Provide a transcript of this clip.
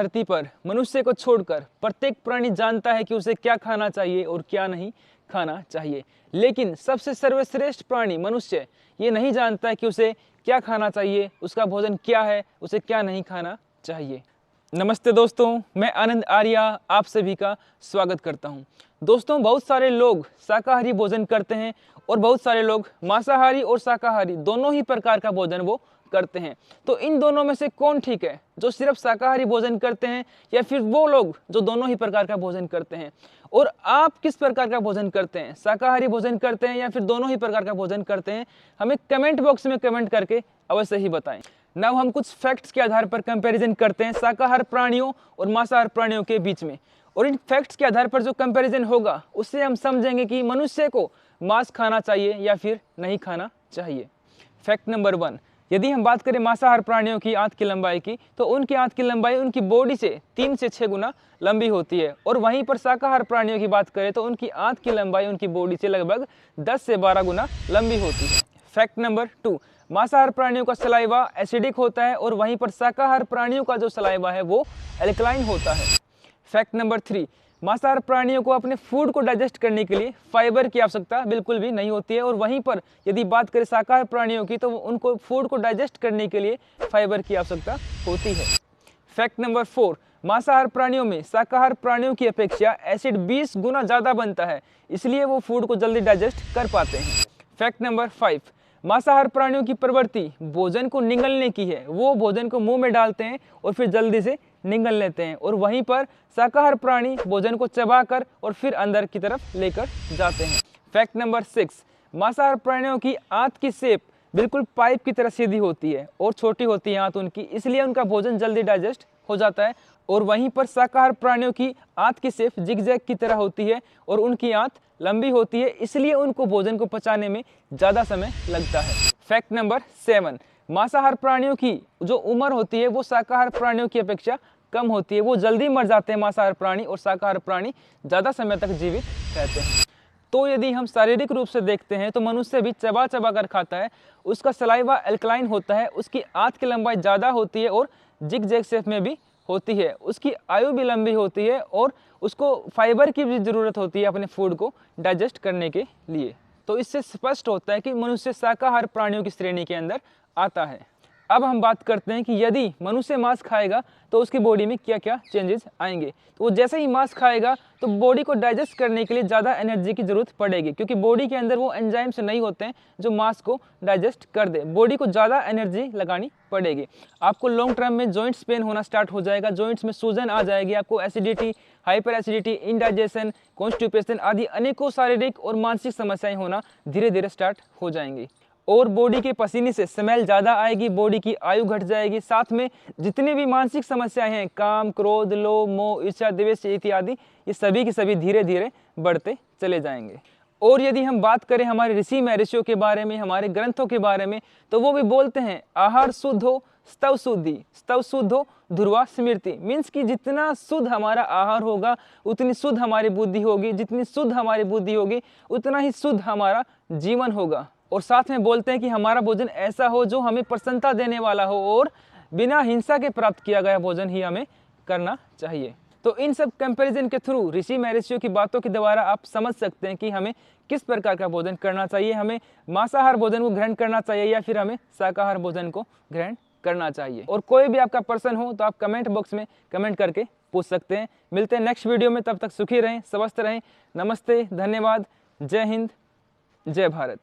धरती पर मनुष्य को छोड़कर प्रत्येक प्राणी जानता है कि उसे क्या खाना चाहिए और क्या नहीं खाना चाहिए, लेकिन सबसे सर्वश्रेष्ठ प्राणी मनुष्य ये नहीं जानता है कि उसे क्या खाना चाहिए, उसका भोजन क्या है, उसे क्या नहीं खाना चाहिए। नमस्ते दोस्तों, मैं आनंद आर्या आप सभी का स्वागत करता हूं। दोस्तों, बहुत सारे लोग शाकाहारी भोजन करते हैं और बहुत सारे लोग मांसाहारी और शाकाहारी दोनों ही प्रकार का भोजन वो करते हैं। तो इन दोनों में से कौन ठीक है, जो सिर्फ शाकाहारी भोजन करते हैं या फिर वो लोग जो दोनों ही प्रकार का भोजन करते हैं? और आप किस प्रकार का भोजन करते हैं, शाकाहारी भोजन करते हैं या फिर दोनों ही प्रकार का भोजन करते हैं? हमें कमेंट बॉक्स में कमेंट करके अवश्य ही बताएं। नाउ हम कुछ फैक्ट्स के आधार पर कंपैरिजन करते हैं शाकाहार प्राणियों और मांसाहार प्राणियों के बीच में, और इन फैक्ट्स के आधार पर जो कंपैरिजन होगा उससे हम समझेंगे कि मनुष्य को मांस खाना चाहिए या फिर नहीं खाना चाहिए। फैक्ट नंबर 1, यदि हम बात करें मांसाहार प्राणियों की आंत की लंबाई की, तो उनकी आंत की लंबाई उनकी बॉडी से 3 से 6 गुना लंबी होती है, और वहीं पर शाकाहार प्राणियों की बात करें तो उनकी आंत की लंबाई उनकी बॉडी से लगभग 10 से 12 गुना लंबी होती है। फैक्ट नंबर 2, मांसाहार प्राणियों का सलाइवा एसिडिक होता है और वहीं पर शाकाहार प्राणियों का जो सलाइवा है वो एल्कलाइन होता है। फैक्ट नंबर 3, मांसाहार प्राणियों को अपने फूड को डाइजेस्ट करने के लिए फाइबर की आवश्यकता बिल्कुल भी नहीं होती है, और वहीं पर यदि बात करें शाकाहार प्राणियों की तो उनको फूड को डाइजेस्ट करने के लिए फाइबर की आवश्यकता होती है। फैक्ट नंबर 4, मांसाहार प्राणियों में शाकाहार प्राणियों की अपेक्षा एसिड 20 गुना ज़्यादा बनता है, इसलिए वो फूड को जल्दी डाइजेस्ट कर पाते हैं। फैक्ट नंबर 5, मांसाहार प्राणियों की प्रवृत्ति भोजन को निगलने की है, वो भोजन को मुंह में डालते हैं और फिर जल्दी से निगल लेते हैं, और वहीं पर शाकाहार प्राणी भोजन को चबाकर और फिर अंदर की तरफ लेकर जाते हैं। फैक्ट नंबर 6, मांसाहार प्राणियों की आंत की शेप बिल्कुल पाइप की तरह सीधी होती है और छोटी होती है आंत उनकी, इसलिए उनका भोजन जल्दी डाइजेस्ट हो जाता है, और वहीं पर शाकाहार प्राणियों की आंत की शेप जिगजैग की तरह होती है और उनकी आंत लंबी होती है, इसलिए उनको भोजन को पचाने में ज़्यादा समय लगता है। फैक्ट नंबर 7, मांसाहार प्राणियों की जो उम्र होती है वो शाकाहार प्राणियों की अपेक्षा कम होती है, वो जल्दी मर जाते हैं मांसाहार प्राणी, और शाकाहार प्राणी ज़्यादा समय तक जीवित रहते हैं। तो यदि हम शारीरिक रूप से देखते हैं तो मनुष्य भी चबा चबा कर खाता है, उसका सलाइवा एल्कलाइन होता है, उसकी आंत की लंबाई ज़्यादा होती है और जिग जैग शेप में भी होती है, उसकी आयु भी लंबी होती है, और उसको फाइबर की भी ज़रूरत होती है अपने फूड को डाइजेस्ट करने के लिए। तो इससे स्पष्ट होता है कि मनुष्य शाकाहार प्राणियों की श्रेणी के अंदर आता है। अब हम बात करते हैं कि यदि मनुष्य मांस खाएगा तो उसकी बॉडी में क्या क्या चेंजेस आएंगे। तो वो जैसे ही मांस खाएगा तो बॉडी को डाइजेस्ट करने के लिए ज़्यादा एनर्जी की ज़रूरत पड़ेगी, क्योंकि बॉडी के अंदर वो एंजाइम्स नहीं होते हैं जो मांस को डाइजेस्ट कर दे। बॉडी को ज़्यादा एनर्जी लगानी पड़ेगी। आपको लॉन्ग टर्म में जॉइंट्स पेन होना स्टार्ट हो जाएगा, जॉइंट्स में सूजन आ जाएगी, आपको acidity, hyper acidity, indigestion, constipation आदि अनेकों शारीरिक और मानसिक समस्याएं होना धीरे धीरे स्टार्ट हो जाएंगी, और बॉडी के पसीने से स्मेल ज़्यादा आएगी, बॉडी की आयु घट जाएगी, साथ में जितनी भी मानसिक समस्याएं हैं, काम, क्रोध, लोभ, मोह, ईर्ष्या, द्वेष इत्यादि, ये सभी के सभी धीरे धीरे बढ़ते चले जाएंगे। और यदि हम बात करें हमारे ऋषि महर्षियों के बारे में, हमारे ग्रंथों के बारे में, तो वो भी बोलते हैं आहार शुद्ध हो स्तव शुद्धि, स्तव शुद्ध हो ध्रुवा स्मृति। मीन्स कि जितना शुद्ध हमारा आहार होगा उतनी शुद्ध हमारी बुद्धि होगी, जितनी शुद्ध हमारी बुद्धि होगी उतना ही शुद्ध हमारा जीवन होगा। और साथ में बोलते हैं कि हमारा भोजन ऐसा हो जो हमें प्रसन्नता देने वाला हो, और बिना हिंसा के प्राप्त किया गया भोजन ही हमें करना चाहिए। तो इन सब कंपैरिजन के थ्रू ऋषि महर्षियों की बातों के द्वारा आप समझ सकते हैं कि हमें किस प्रकार का भोजन करना चाहिए, हमें मांसाहार भोजन को ग्रहण करना चाहिए या फिर हमें शाकाहार भोजन को ग्रहण करना चाहिए। और कोई भी आपका प्रश्न हो तो आप कमेंट बॉक्स में कमेंट करके पूछ सकते हैं। मिलते हैं नेक्स्ट वीडियो में, तब तक सुखी रहें, स्वस्थ रहें। नमस्ते, धन्यवाद, जय हिंद, जय भारत।